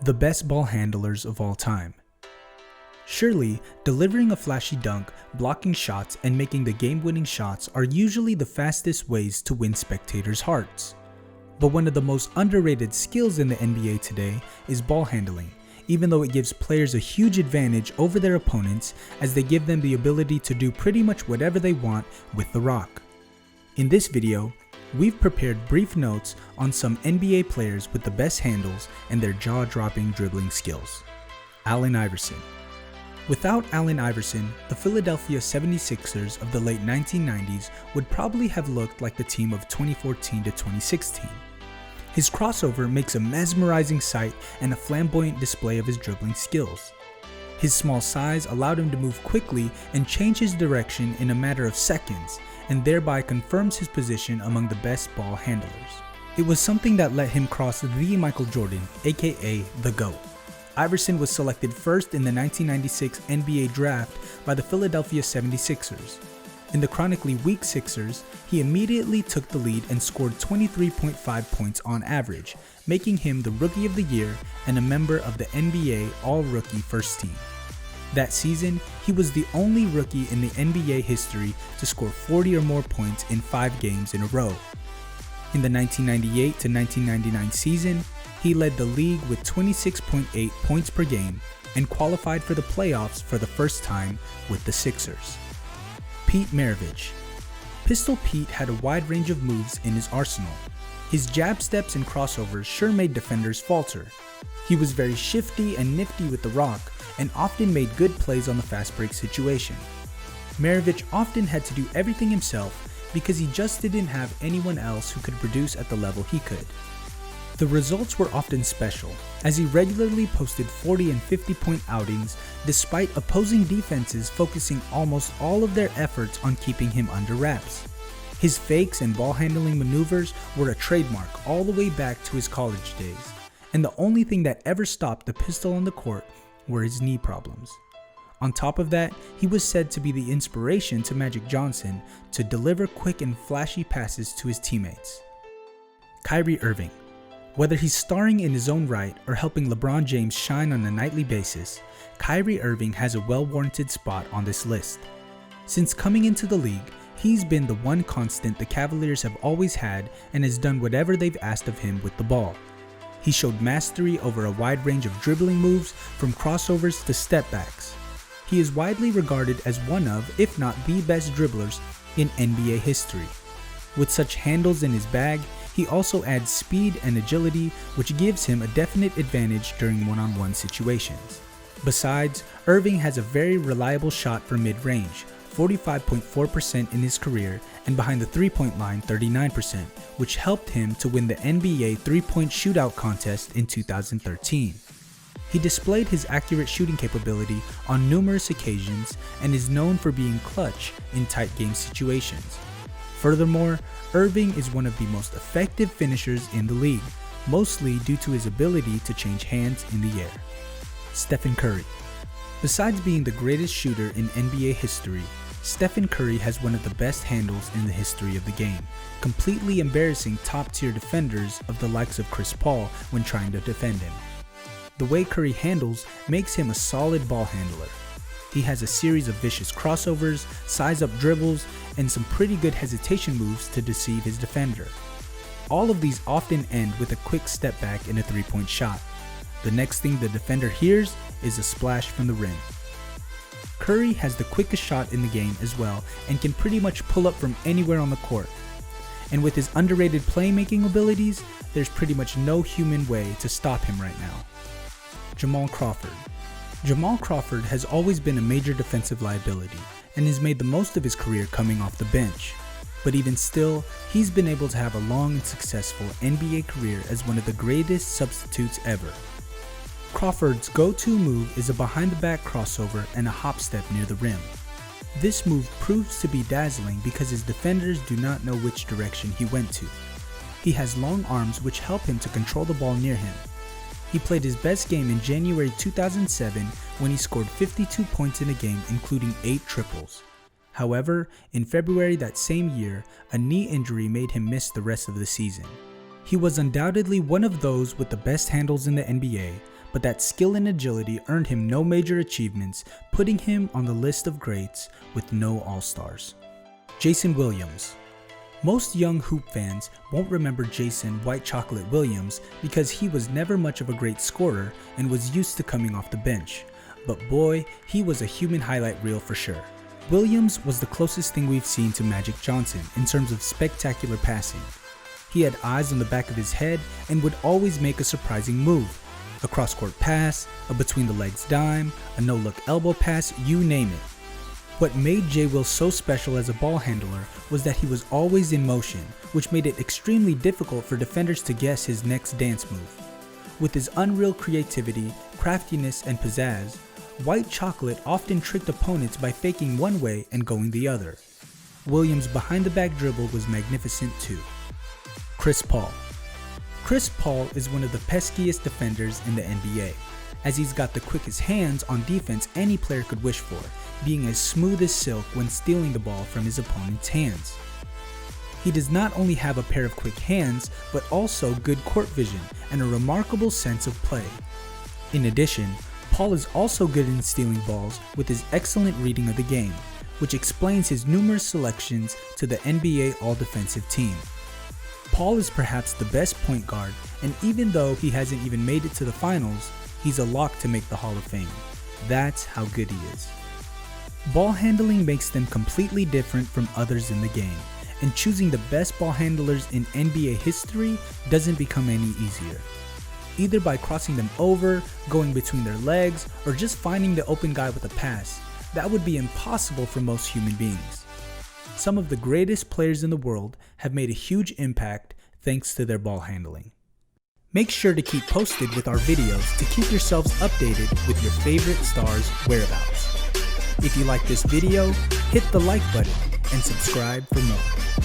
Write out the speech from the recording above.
The best ball handlers of all time. Surely, delivering a flashy dunk, blocking shots, and making the game-winning shots are usually the fastest ways to win spectators' hearts. But one of the most underrated skills in the NBA today is ball handling, even though it gives players a huge advantage over their opponents as they give them the ability to do pretty much whatever they want with the rock. In this video, we've prepared brief notes on some NBA players with the best handles and their jaw-dropping dribbling skills. Allen Iverson. Without Allen Iverson, the Philadelphia 76ers of the late 1990s would probably have looked like the team of 2014 to 2016. His crossover makes a mesmerizing sight and a flamboyant display of his dribbling skills. His small size allowed him to move quickly and change his direction in a matter of seconds, and thereby confirms his position among the best ball handlers. It was something that let him cross the Michael Jordan, aka the GOAT. Iverson was selected first in the 1996 NBA draft by the Philadelphia 76ers. In the chronically weak Sixers, he immediately took the lead and scored 23.5 points on average, making him the Rookie of the Year and a member of the NBA All-Rookie First Team. That season, he was the only rookie in the NBA history to score 40 or more points in 5 games in a row. In the 1998 to 1999 season, he led the league with 26.8 points per game and qualified for the playoffs for the first time with the Sixers. Pete Maravich. Pistol Pete had a wide range of moves in his arsenal. His jab steps and crossovers sure made defenders falter. He was very shifty and nifty with the rock and often made good plays on the fast break situation. Maravich often had to do everything himself because he just didn't have anyone else who could produce at the level he could. The results were often special, as he regularly posted 40 and 50-point outings despite opposing defenses focusing almost all of their efforts on keeping him under wraps. His fakes and ball handling maneuvers were a trademark all the way back to his college days, and the only thing that ever stopped the Pistol on the court were his knee problems. On top of that, he was said to be the inspiration to Magic Johnson to deliver quick and flashy passes to his teammates. Kyrie Irving. Whether he's starring in his own right or helping LeBron James shine on a nightly basis, Kyrie Irving has a well-warranted spot on this list. Since coming into the league, he's been the one constant the Cavaliers have always had and has done whatever they've asked of him with the ball. He showed mastery over a wide range of dribbling moves from crossovers to step backs. He is widely regarded as one of, if not the best dribblers in NBA history. With such handles in his bag, he also adds speed and agility, which gives him a definite advantage during one-on-one situations. Besides, Irving has a very reliable shot from mid-range, 45.4% in his career, and behind the three-point line 39%, which helped him to win the NBA three-point shootout contest in 2013. He displayed his accurate shooting capability on numerous occasions and is known for being clutch in tight game situations. Furthermore, Irving is one of the most effective finishers in the league, mostly due to his ability to change hands in the air. Stephen Curry. Besides being the greatest shooter in NBA history, Stephen Curry has one of the best handles in the history of the game, completely embarrassing top-tier defenders of the likes of Chris Paul when trying to defend him. The way Curry handles makes him a solid ball handler. He has a series of vicious crossovers, size-up dribbles, and some pretty good hesitation moves to deceive his defender. All of these often end with a quick step back and a three-point shot. The next thing the defender hears is a splash from the rim. Curry has the quickest shot in the game as well and can pretty much pull up from anywhere on the court. And with his underrated playmaking abilities, there's pretty much no human way to stop him right now. Jamal Crawford. Jamal Crawford has always been a major defensive liability and has made the most of his career coming off the bench. But even still, he's been able to have a long and successful NBA career as one of the greatest substitutes ever. Crawford's go-to move is a behind-the-back crossover and a hop step near the rim. This move proves to be dazzling because his defenders do not know which direction he went to. He has long arms which help him to control the ball near him. He played his best game in January 2007 when he scored 52 points in a game, including 8 triples. However, in February that same year, a knee injury made him miss the rest of the season. He was undoubtedly one of those with the best handles in the NBA, but that skill and agility earned him no major achievements, putting him on the list of greats with no All-Stars. Jason Williams. Most young hoop fans won't remember Jason White Chocolate Williams because he was never much of a great scorer and was used to coming off the bench. But boy, he was a human highlight reel for sure. Williams was the closest thing we've seen to Magic Johnson in terms of spectacular passing. He had eyes on the back of his head and would always make a surprising move. A cross-court pass, a between-the-legs dime, a no-look elbow pass, you name it. What made J. Will so special as a ball handler was that he was always in motion, which made it extremely difficult for defenders to guess his next dance move. With his unreal creativity, craftiness, and pizzazz, White Chocolate often tricked opponents by faking one way and going the other. Williams' behind-the-back dribble was magnificent too. Chris Paul. Chris Paul is one of the peskiest defenders in the NBA, as he's got the quickest hands on defense any player could wish for, being as smooth as silk when stealing the ball from his opponent's hands. He does not only have a pair of quick hands, but also good court vision and a remarkable sense of play. In addition, Paul is also good in stealing balls with his excellent reading of the game, which explains his numerous selections to the NBA All-Defensive Team. Paul is perhaps the best point guard, and even though he hasn't even made it to the finals, he's a lock to make the Hall of Fame. That's how good he is. Ball handling makes them completely different from others in the game, and choosing the best ball handlers in NBA history doesn't become any easier. Either by crossing them over, going between their legs, or just finding the open guy with a pass, that would be impossible for most human beings. Some of the greatest players in the world have made a huge impact thanks to their ball handling. Make sure to keep posted with our videos to keep yourselves updated with your favorite stars' whereabouts. If you like this video, hit the like button and subscribe for more.